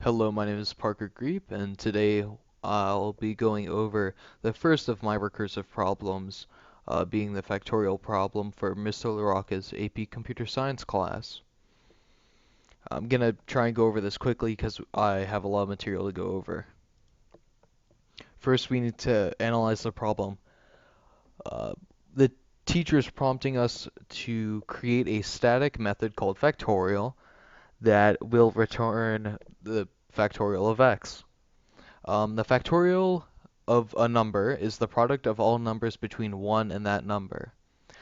Hello, my name is Parker Greep, and today I'll be going over the first of my recursive problems, being the factorial problem for Mr. LaRocca's AP Computer Science class. I'm gonna try and go over this quickly because I have a lot of material to go over. First, we need to analyze the problem. Uh, the teacher is prompting us to create a static method called factorial that will return the factorial of x. The factorial of a number is the product of all numbers between 1 and that number.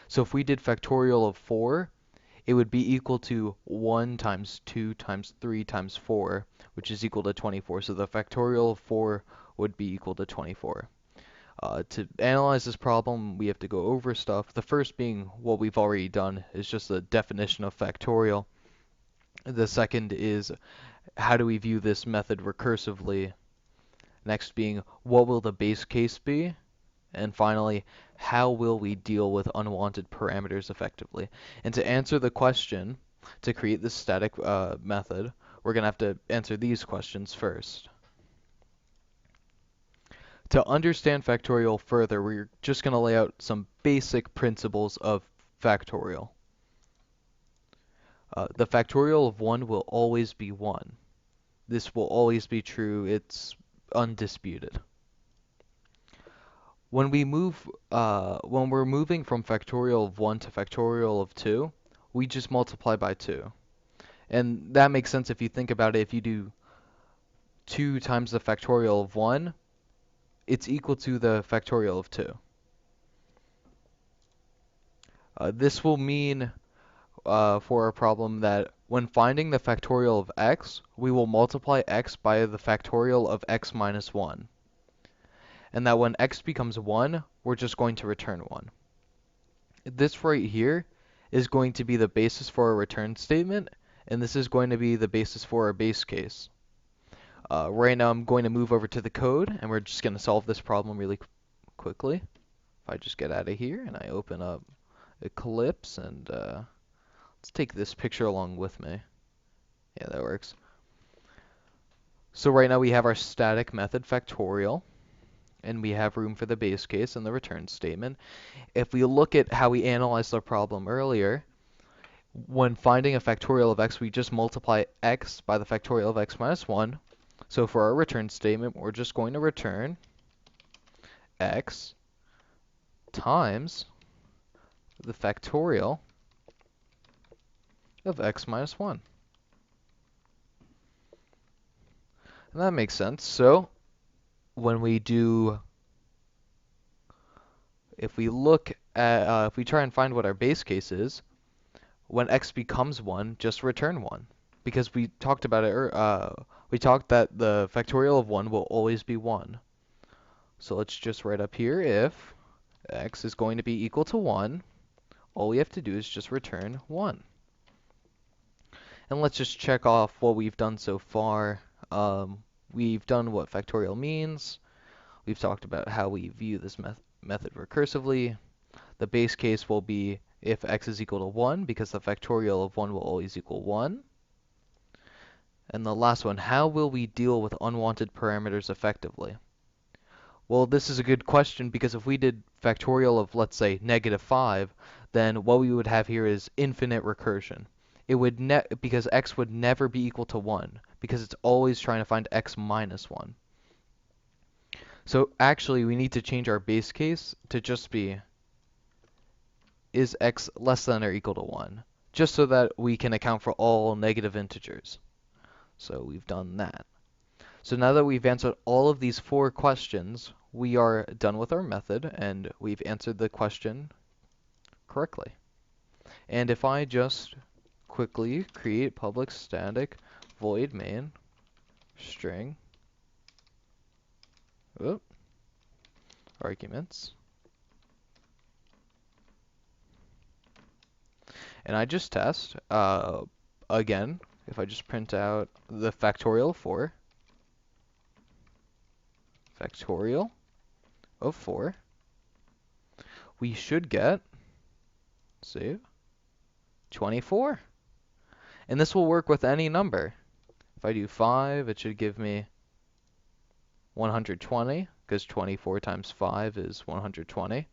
So if we did factorial of 4, it would be equal to 1 times 2 times 3 times 4, which is equal to 24. So the factorial of 4 would be equal to 24. To analyze this problem, we have to go over stuff. The first being what we've already done is just the definition of factorial. The second is how do we view this method recursively. Next being, what will the base case be? And finally, how will we deal with unwanted parameters effectively? And to answer the question, to create this static method, we're going to have to answer these questions first. To understand factorial further, we're just going to lay out some basic principles of factorial. The factorial of 1 will always be 1. This will always be true. It's undisputed. When we're moving from factorial of 1 to factorial of 2, we just multiply by 2. And that makes sense if you think about it. If you do 2 times the factorial of 1, it's equal to the factorial of 2. This will mean for our problem that when finding the factorial of x, we will multiply x by the factorial of x minus 1. And that when x becomes 1, we're just going to return 1. This right here is going to be the basis for our return statement, and this is going to be the basis for our base case. Right now I'm going to move over to the code, and we're just going to solve this problem really quickly. If I just get out of here and I open up Eclipse, and let's take this picture along with me. Yeah, that works. So right now we have our static method factorial, and we have room for the base case and the return statement. If we look at how we analyzed the problem earlier, when finding a factorial of x, we just multiply x by the factorial of x minus 1. So for our return statement, we're just going to return x times the factorial of x minus 1. And that makes sense. So when we do, if we look at, if we try and find what our base case is, when x becomes 1, just return 1. Because we talked about it, we talked that the factorial of 1 will always be 1. So let's just write up here if x is going to be equal to 1, all we have to do is just return 1. And let's just check off what we've done so far. We've done what factorial means. We've talked about how we view this method recursively. The base case will be if x is equal to 1, because the factorial of 1 will always equal 1. And the last one, how will we deal with unwanted parameters effectively? Well, this is a good question because if we did factorial of, let's say, -5, then what we would have here is infinite recursion. It would because x would never be equal to 1 because it's always trying to find x minus 1. So actually, we need to change our base case to just be is x less than or equal to 1, just so that we can account for all negative integers. So we've done that. So now that we've answered all of these 4 questions, we are done with our method, and we've answered the question correctly. And if I just quickly create public static void main string arguments, and I just test, again, if I just print out the factorial of 4, we should get, save, 24. And this will work with any number If I do 5, it should give me 120, because 24 times 5 is 120.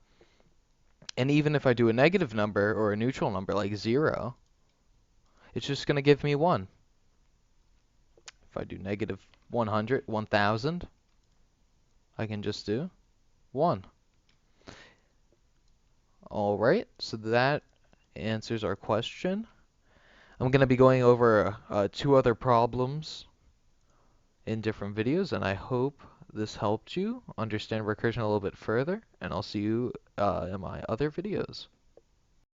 And even if I do a negative number or a neutral number like 0, it's just going to give me 1. If I do negative 100, 1000, I can just do 1. Alright, so that answers our question. I'm going to be going over 2 other problems in different videos, and I hope this helped you understand recursion a little bit further, and I'll see you in my other videos.